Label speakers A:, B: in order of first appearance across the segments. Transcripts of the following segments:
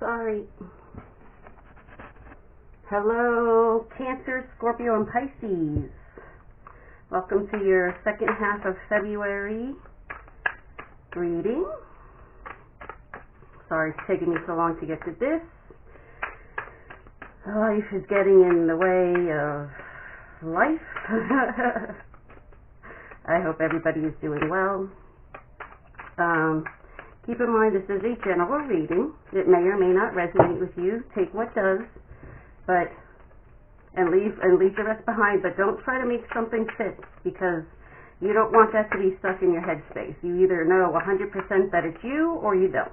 A: Sorry. Hello, Cancer, Scorpio, and Pisces. Welcome to your second half of February reading. Sorry it's taking me so long to get to this. Life is getting in the way of life. I hope everybody is doing well. Keep in mind this is a general reading. It may or may not resonate with you. Take what does, and leave the rest behind. But don't try to make something fit, because you don't want that to be stuck in your headspace. You either know 100% that it's you or you don't.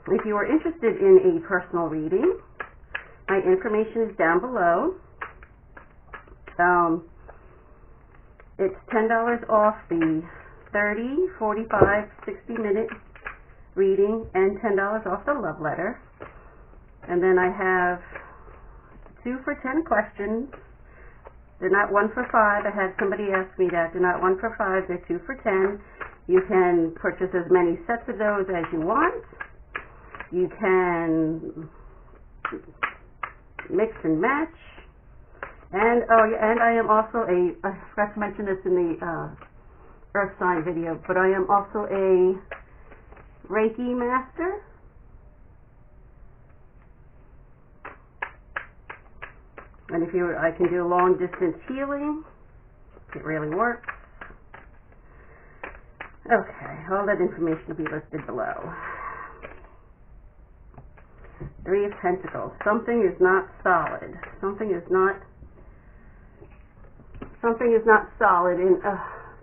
A: If you are interested in a personal reading, my information is down below. It's $10 off the 30, 45, 60-minute reading, and $10 off the love letter. And then I have 2 for 10 questions. They're not 1 for 5. I had somebody ask me that. They're not 1 for 5. They're 2 for 10. You can purchase as many sets of those as you want. You can mix and match. And I am also I forgot to mention this in the Earth sign video, but I am also a Reiki master. And I can do long distance healing. It really works. Okay, all that information will be listed below. 3 of Pentacles. Something is not solid. Something is not solid in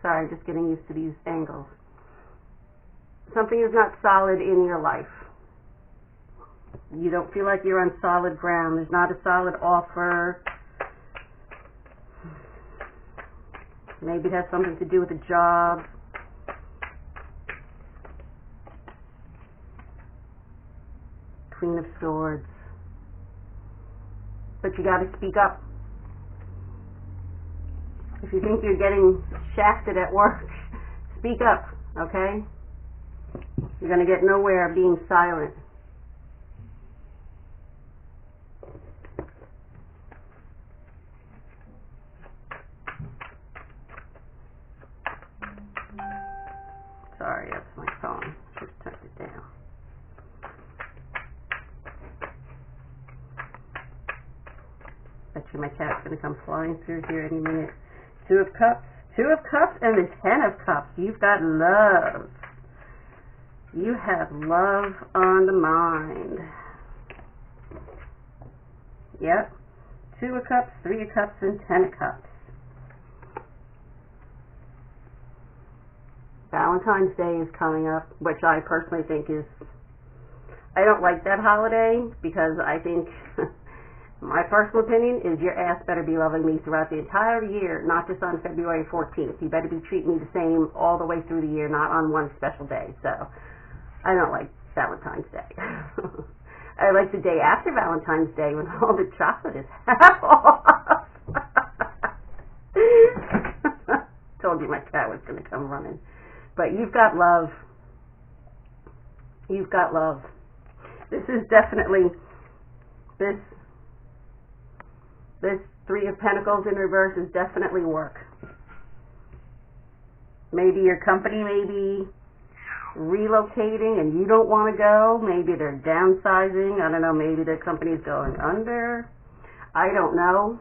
A: sorry, just getting used to these angles. Something is not solid in your life. You don't feel like you're on solid ground. There's not a solid offer. Maybe it has something to do with a job. Queen of Swords. But you got to speak up. If you think you're getting shafted at work, speak up, okay? You're going to get nowhere being silent. Sorry, that's my phone. Just turned it down. Bet you my cat's going to come flying through here any minute. 2 of Cups, and the 10 of Cups. You've got love. You have love on the mind. Yep. 2 of Cups, 3 of Cups, and 10 of Cups. Valentine's Day is coming up, which I personally think is... I don't like that holiday, because I think... My personal opinion is your ass better be loving me throughout the entire year, not just on February 14th. You better be treating me the same all the way through the year, not on one special day. So, I don't like Valentine's Day. I like the day after Valentine's Day when all the chocolate is half off. Told you my cat was going to come running. But you've got love. You've got love. This is definitely... This 3 of Pentacles in reverse is definitely work. Maybe your company may be relocating and you don't want to go. Maybe they're downsizing. I don't know. Maybe their company's going under. I don't know.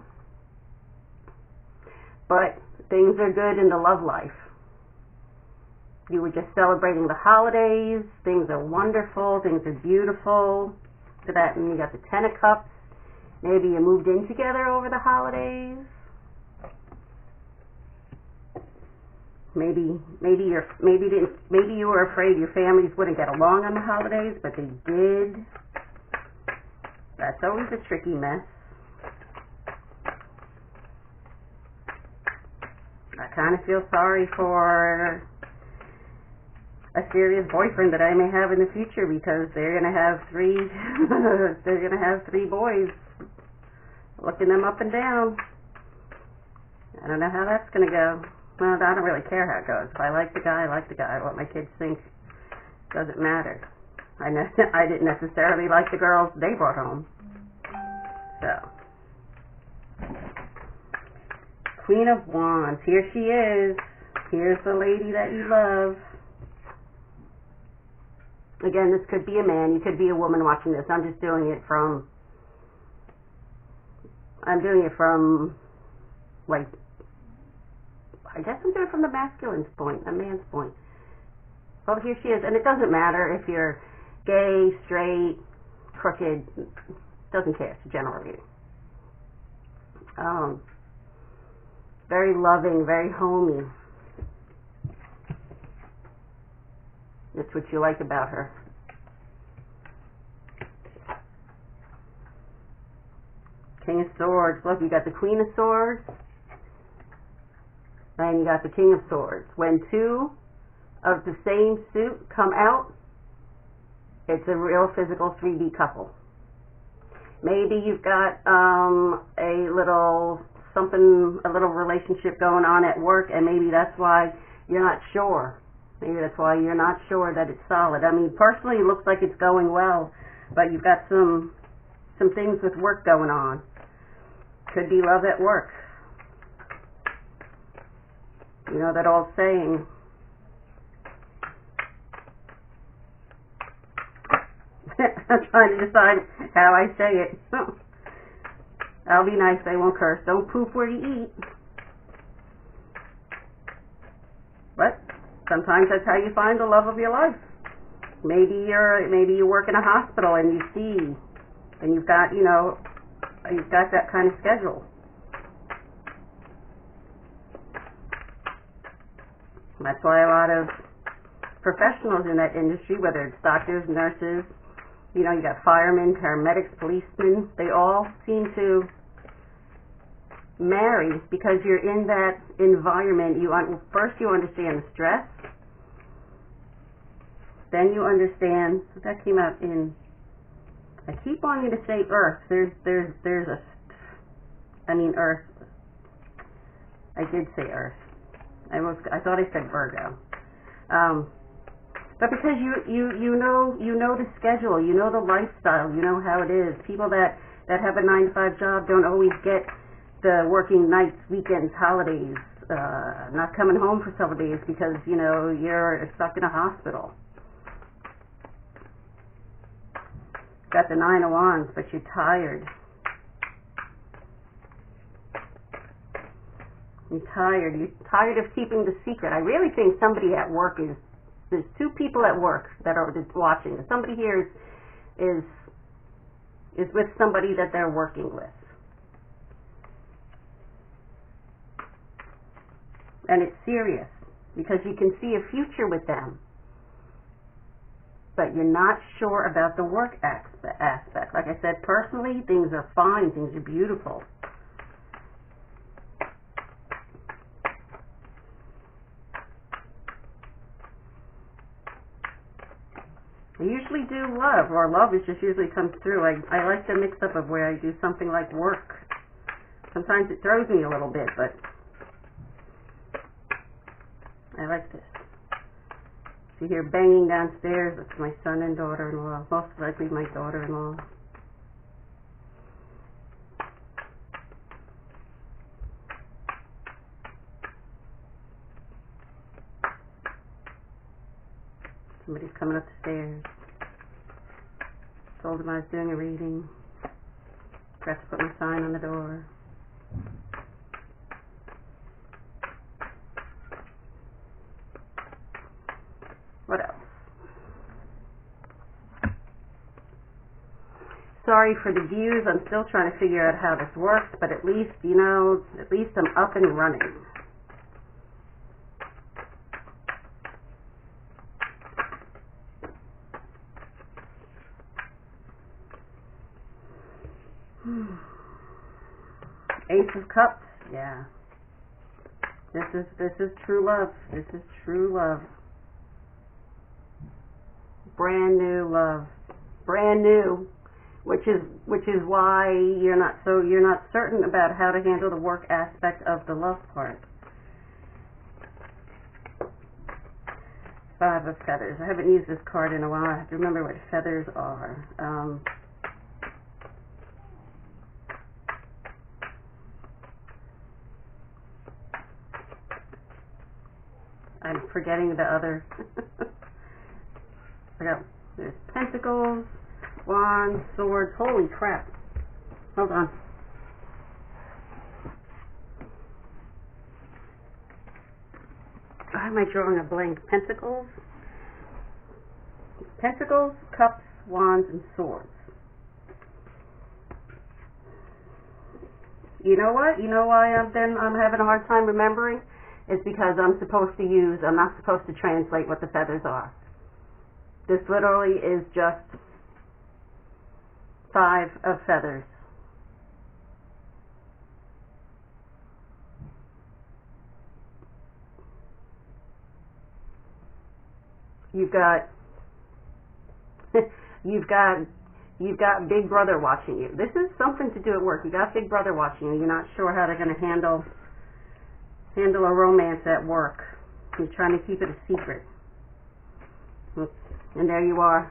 A: But things are good in the love life. You were just celebrating the holidays. Things are wonderful. Things are beautiful. To that, and you got the 10 of Cups. Maybe you moved in together over the holidays. Maybe you were afraid your families wouldn't get along on the holidays, but they did. That's always a tricky mess. I kind of feel sorry for a serious boyfriend that I may have in the future, because they're gonna have 3 boys looking them up and down. I don't know how that's gonna go. Well, I don't really care how it goes. If I like the guy, I like the guy. What my kids think doesn't matter. I didn't necessarily like the girls they brought home. So, Queen of Wands, here she is. Here's the lady that you love. Again, this could be a man, you could be a woman watching this. I'm doing it from, like, I guess I'm doing it from the masculine's point, a man's point. Well, here she is, and it doesn't matter if you're gay, straight, crooked, doesn't care, it's a general reading. Very loving, very homey. That's what you like about her. King of Swords. Look, you got the Queen of Swords, and you got the King of Swords. When two of the same suit come out, it's a real physical 3D couple. Maybe you've got a little relationship going on at work, and maybe that's why you're not sure. Maybe that's why you're not sure that it's solid. I mean, personally, it looks like it's going well, but you've got some things with work going on. Could be love at work. You know that old saying, I'm trying to decide how I say it. I'll be nice, I won't curse. Don't poop where you eat. But sometimes that's how you find the love of your life. Maybe you work in a hospital and you see, and you've got that kind of schedule. That's why a lot of professionals in that industry, whether it's doctors, nurses, you got firemen, paramedics, policemen, they all seem to marry because you're in that environment. First you understand the stress, then you understand, that came out in, I keep wanting to say Earth, Earth, I did say Earth, I thought I said Virgo, but because you know the schedule, you know the lifestyle, you know how it is. People that have a 9-to-5 job don't always get the working nights, weekends, holidays, not coming home for several days because you're stuck in a hospital. Got the 9 of Wands, but you're tired. You're tired of keeping the secret. I really think somebody at work there's two people at work that are watching. Somebody here is with somebody that they're working with. And it's serious because you can see a future with them. But you're not sure about the work aspect. Like I said, personally, things are fine. Things are beautiful. I usually do love, or love is just usually comes through. I like the mix up of where I do something like work. Sometimes it throws me a little bit, but I like this. If you hear banging downstairs, it's my son and daughter-in-law, most likely my daughter-in-law. Somebody's coming up the stairs. Told him I was doing a reading. Forgot to put my sign on the door. What else? Sorry for the views. I'm still trying to figure out how this works, but at least, I'm up and running. Ace of Cups, yeah. This is true love. This is true love. Brand new love. Brand new. Which is why you're not certain about how to handle the work aspect of the love part. 5 of feathers. I haven't used this card in a while. I have to remember what feathers are. I'm forgetting the other. There's pentacles, wands, swords. Holy crap. Hold on. Why am I drawing a blank? Pentacles, cups, wands, and swords. You know what? You know why I'm having a hard time remembering? It's because I'm not supposed to translate what the feathers are. This literally is just 5 of feathers. You've got Big Brother watching you. This is something to do at work. You got Big Brother watching you. You're not sure how they're going to handle a romance at work. You're trying to keep it a secret. And there you are,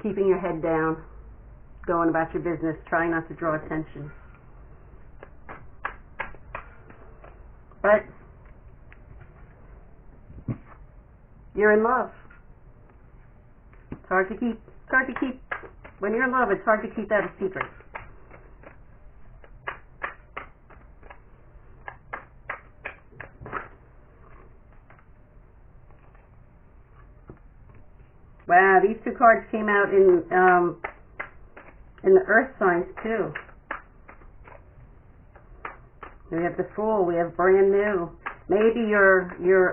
A: keeping your head down, going about your business, trying not to draw attention. But you're in love. It's hard to keep. When you're in love, it's hard to keep that a secret. Wow, these 2 cards came out in the Earth signs too. We have the Fool. We have brand new. Maybe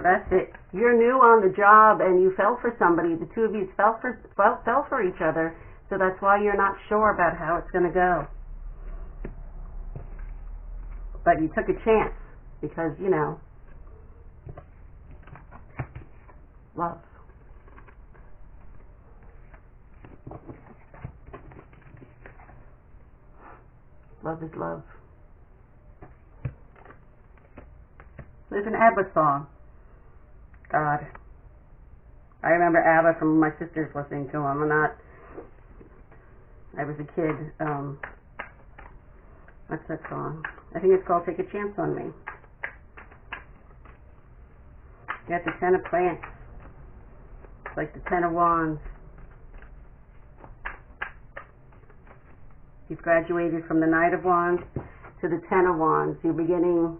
A: that's it. You're new on the job and you fell for somebody. The 2 of you fell for each other, so that's why you're not sure about how it's going to go. But you took a chance because, love. Love is love. There's an ABBA song. God. I remember ABBA from my sisters listening to them. I was a kid. What's that song? I think it's called Take a Chance on Me. You got the 10 of Plants. It's like the 10 of Wands. You've graduated from the Knight of Wands to the 10 of Wands. You're beginning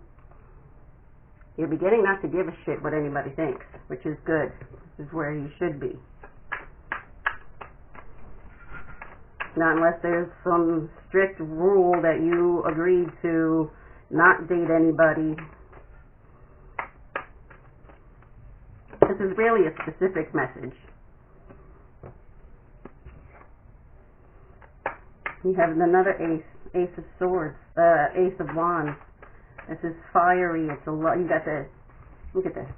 A: not to give a shit what anybody thinks, which is good. This is where you should be. Not unless there's some strict rule that you agreed to not date anybody. This is really a specific message. You have another ace of swords, ace of wands. This is fiery. It's you got the, look at this.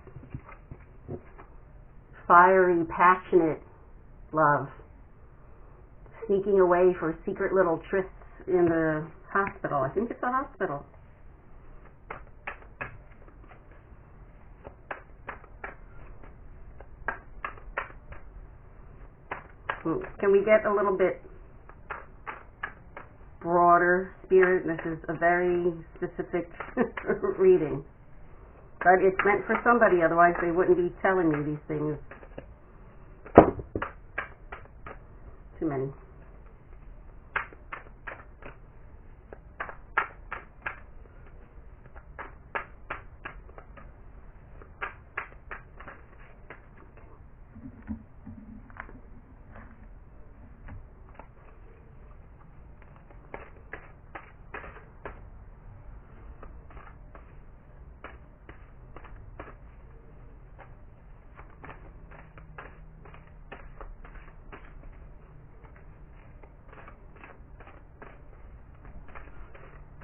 A: Fiery, passionate love. Sneaking away for secret little trysts in the hospital. I think it's a hospital. Can we get a little bit broader, Spirit? This is a very specific reading. But it's meant for somebody, otherwise they wouldn't be telling me these things. Too many.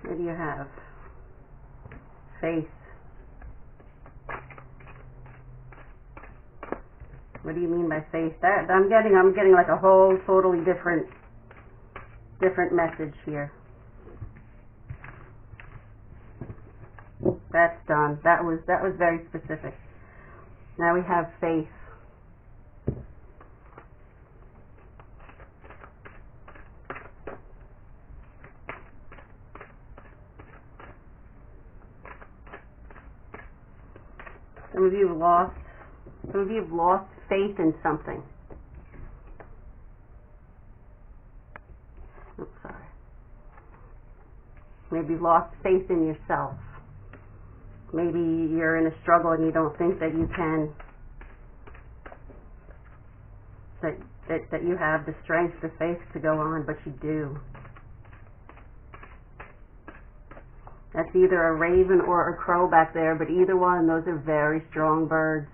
A: What do you have? Faith. What do you mean by faith? That I'm getting like a whole totally different message here. That's done. That was very specific. Now we have faith. Some of you have lost faith in something. Oops, sorry. Maybe you've lost faith in yourself. Maybe you're in a struggle and you don't think that you can, that you have the strength, the faith to go on, but you do. That's either a raven or a crow back there, but either one, those are very strong birds.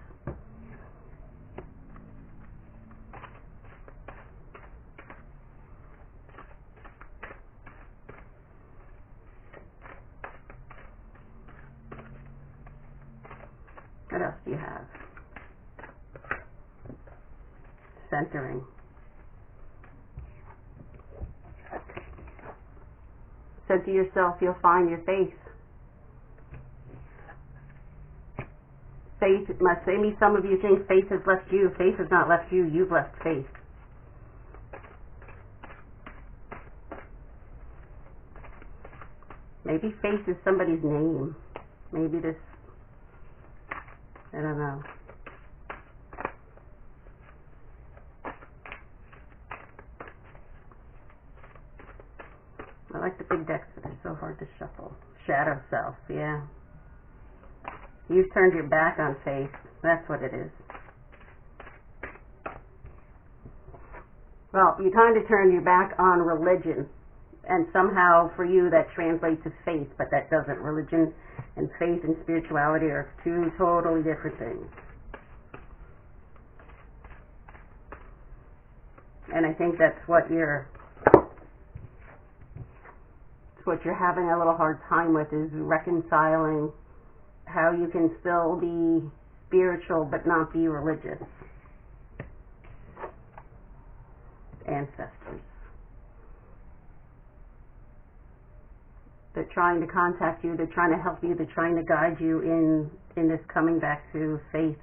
A: What else do you have? Centering. Said to yourself, you'll find your faith. Faith, maybe some of you think faith has left you. Faith has not left you. You've left faith. Maybe faith is somebody's name. Maybe this, I don't know. I like the big decks, but they're so hard to shuffle. Shadow self, yeah. You've turned your back on faith. That's what it is. Well, you kind of turned your back on religion, and somehow for you that translates to faith, but that doesn't. Religion and faith and spirituality are two totally different things. And I think that's what you're having a little hard time with, is reconciling how you can still be spiritual but not be religious. Ancestors. They're trying to contact you, they're trying to help you, they're trying to guide you in this coming back to faith.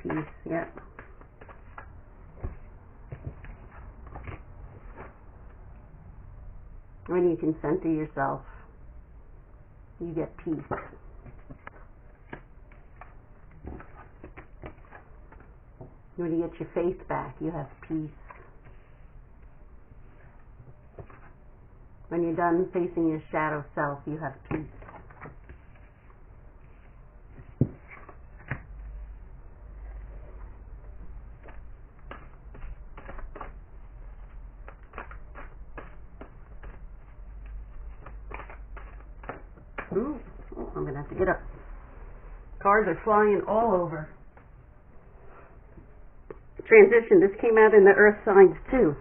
A: Peace, yep. When you can center yourself, you get peace. When you get your faith back, you have peace. When you're done facing your shadow self, you have peace. Ooh, I'm going to have to get up. Cards are flying all over. Transition. This came out in the earth signs too.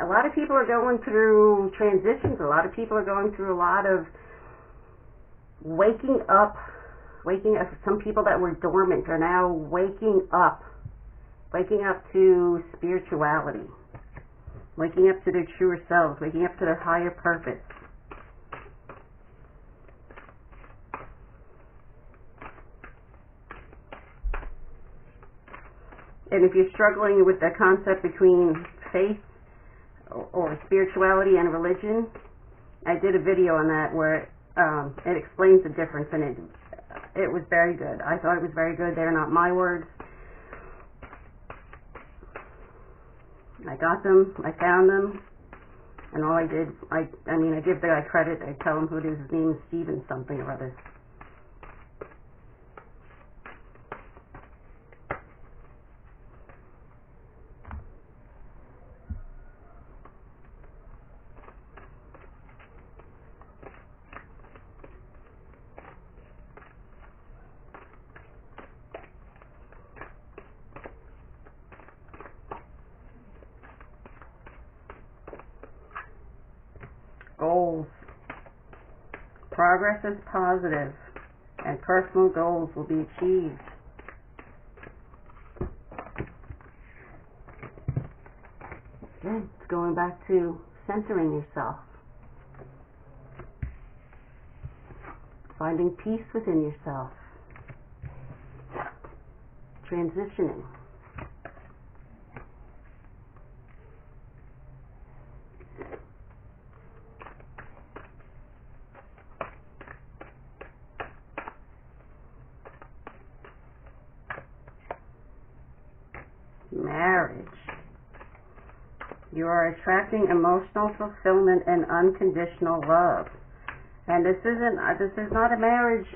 A: A lot of people are going through transitions. A lot of people are going through a lot of waking up. Some people that were dormant are now waking up to spirituality, waking up to their truer selves, waking up to their higher purpose. And if you're struggling with the concept between faith or spirituality and religion, I did a video on that where it explains the difference, and it was very good. I thought it was very good. They're not my words. I got them. I found them. And all I did, I give the guy credit. I tell him who it is. His name is Steven something or other. Goals. Progress is positive, and personal goals will be achieved. Again, it's going back to centering yourself. Finding peace within yourself. transitioning. Marriage. You are attracting emotional fulfillment and unconditional love. And this is not a marriage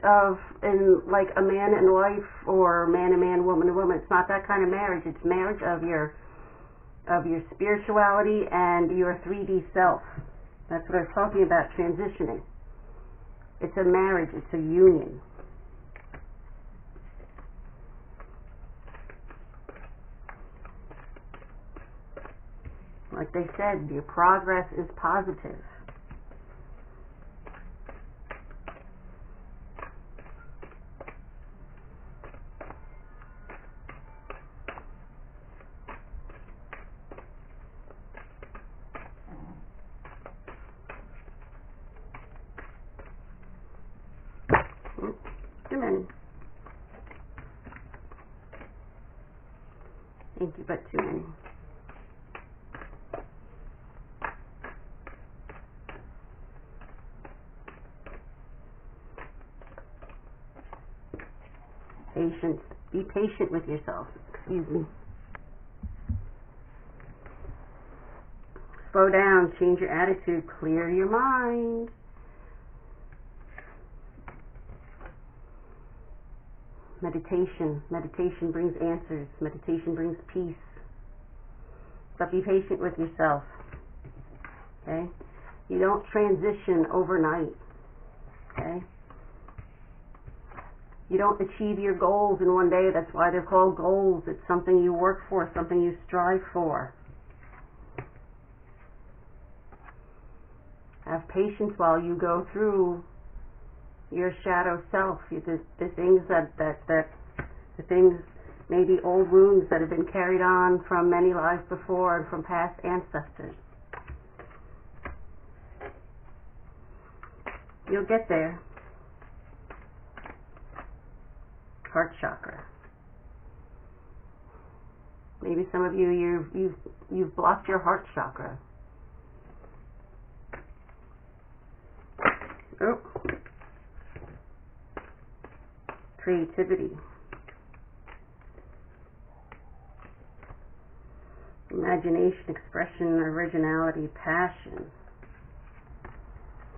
A: like a man and wife, or man and man, woman and woman. It's not that kind of marriage. It's marriage of your spirituality and your 3D self. That's what I was talking about, transitioning. It's a marriage, it's a union. Like they said, your progress is positive. Too many. Thank you, but too many. Patience. Be patient with yourself. Excuse me. Slow down. Change your attitude. Clear your mind. Meditation. Meditation brings answers. Meditation brings peace. But be patient with yourself. Okay? You don't transition overnight. Okay? You don't achieve your goals in one day. That's why they're called goals. It's something you work for, something you strive for. Have patience while you go through your shadow self, the things the things, maybe old wounds that have been carried on from many lives before and from past ancestors. You'll get there. Heart chakra. Maybe some of you've blocked your heart chakra. Oh. Creativity. Imagination, expression, originality, passion.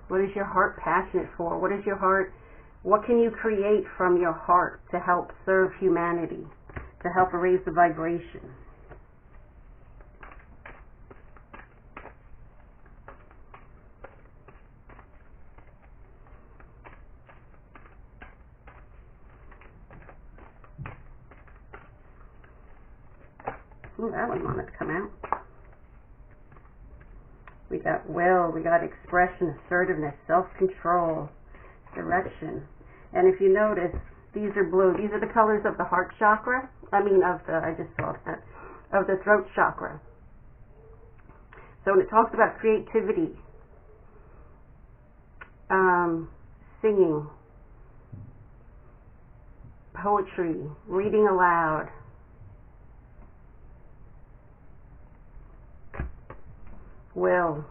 A: What is your heart passionate for? What can you create from your heart to help serve humanity, to help raise the vibration? Ooh, that one wanted to come out. We got will, we got expression, assertiveness, self-control, direction. And if you notice, these are blue. These are the colors of the heart chakra. I just saw that. Of the throat chakra. So when it talks about creativity, singing, poetry, reading aloud, will.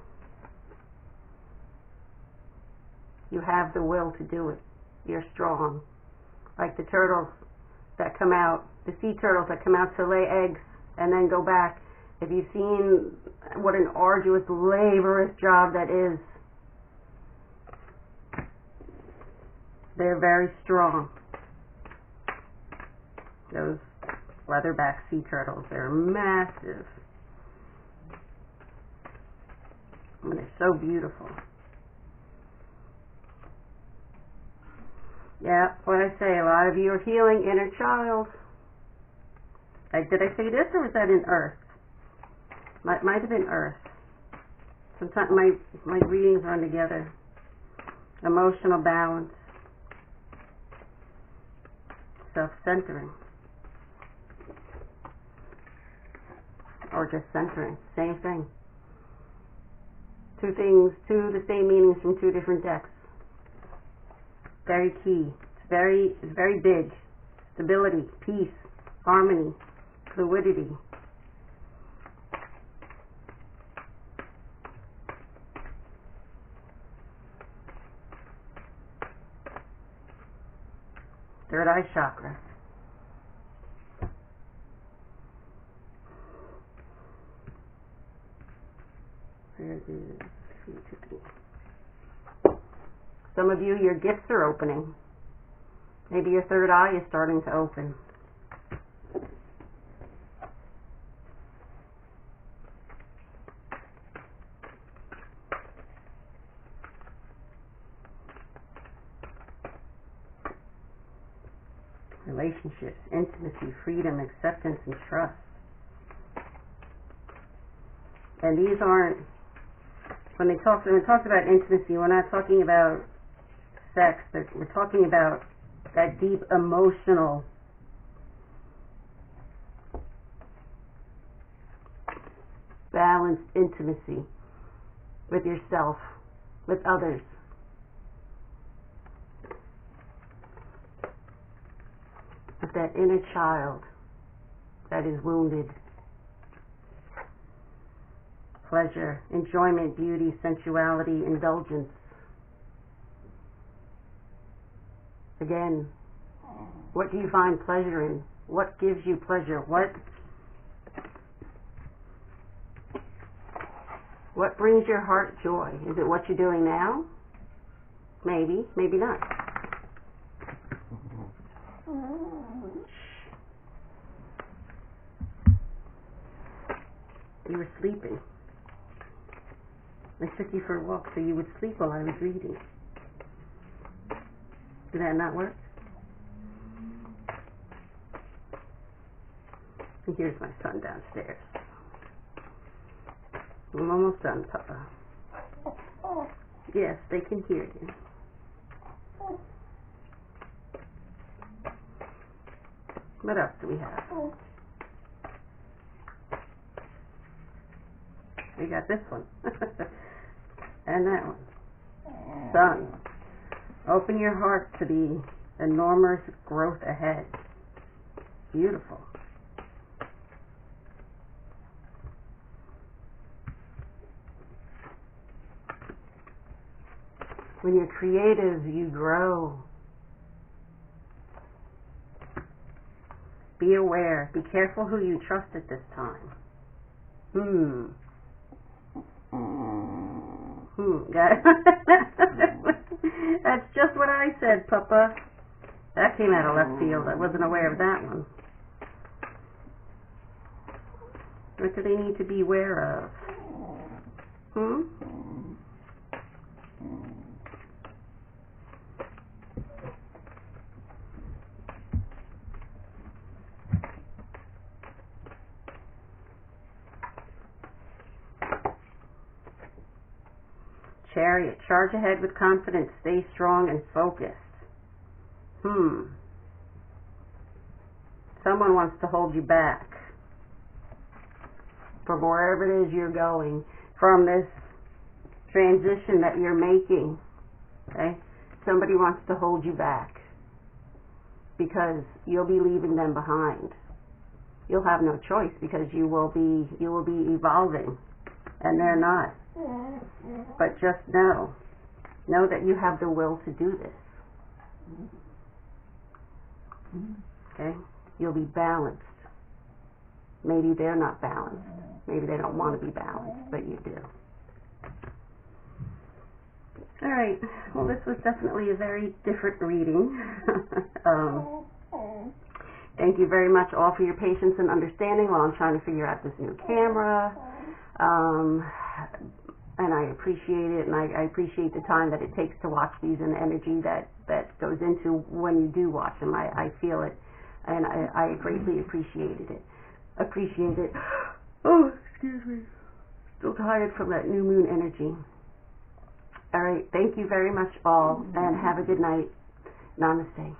A: You have the will to do it. You're strong. Like the turtles that come out, the sea turtles that come out to lay eggs and then go back. If you've seen what an arduous, laborious job that is, they're very strong. Those leatherback sea turtles, they're massive. And they're so beautiful. Yeah, what I say, a lot of you are healing inner child. Did I say this, or was that in Earth? Might have been Earth. Sometimes my readings run together. Emotional balance. Self-centering. Or just centering. Same thing. Two things, the same meanings from two different decks. Very key. It's very big. Stability, peace, harmony, fluidity. Third eye chakra. Where is creativity? Some of you, your gifts are opening. Maybe your third eye is starting to open. Relationships, intimacy, freedom, acceptance, and trust. And these aren't, when it talks about intimacy, we're not talking about sex. We're talking about that deep emotional balanced intimacy with yourself, with others. With that inner child that is wounded. Pleasure, enjoyment, beauty, sensuality, indulgence. Again, what do you find pleasure in? What gives you pleasure? What brings your heart joy? Is it what you're doing now? Maybe, maybe not. You were sleeping. I took you for a walk so you would sleep while I was reading. Did that not work? And here's my son downstairs. I'm almost done, Papa. Yes, they can hear you. What else do we have? We got this one. And that one. Sun. Open your heart to the enormous growth ahead. Beautiful. When you're creative, you grow. Be aware. Be careful who you trust at this time. That's just what I said, Papa. That came out of left field. I wasn't aware of that one. What do they need to be aware of? Chariot, charge ahead with confidence, stay strong and focused. Someone wants to hold you back from wherever it is you're going, from this transition that you're making. Okay? Somebody wants to hold you back because you'll be leaving them behind. You'll have no choice because you will be evolving and they're not. But just know that you have the will to do this. Okay? You'll be balanced. Maybe they're not balanced. Maybe they don't want to be balanced, but you do. All right. Well, this was definitely a very different reading. Thank you very much all for your patience and understanding while I'm trying to figure out this new camera. And I appreciate it, and I appreciate the time that it takes to watch these and the energy that goes into when you do watch them. I feel it, and I greatly appreciate it. Oh, excuse me. Still tired from that new moon energy. All right, thank you very much all, and have a good night. Namaste.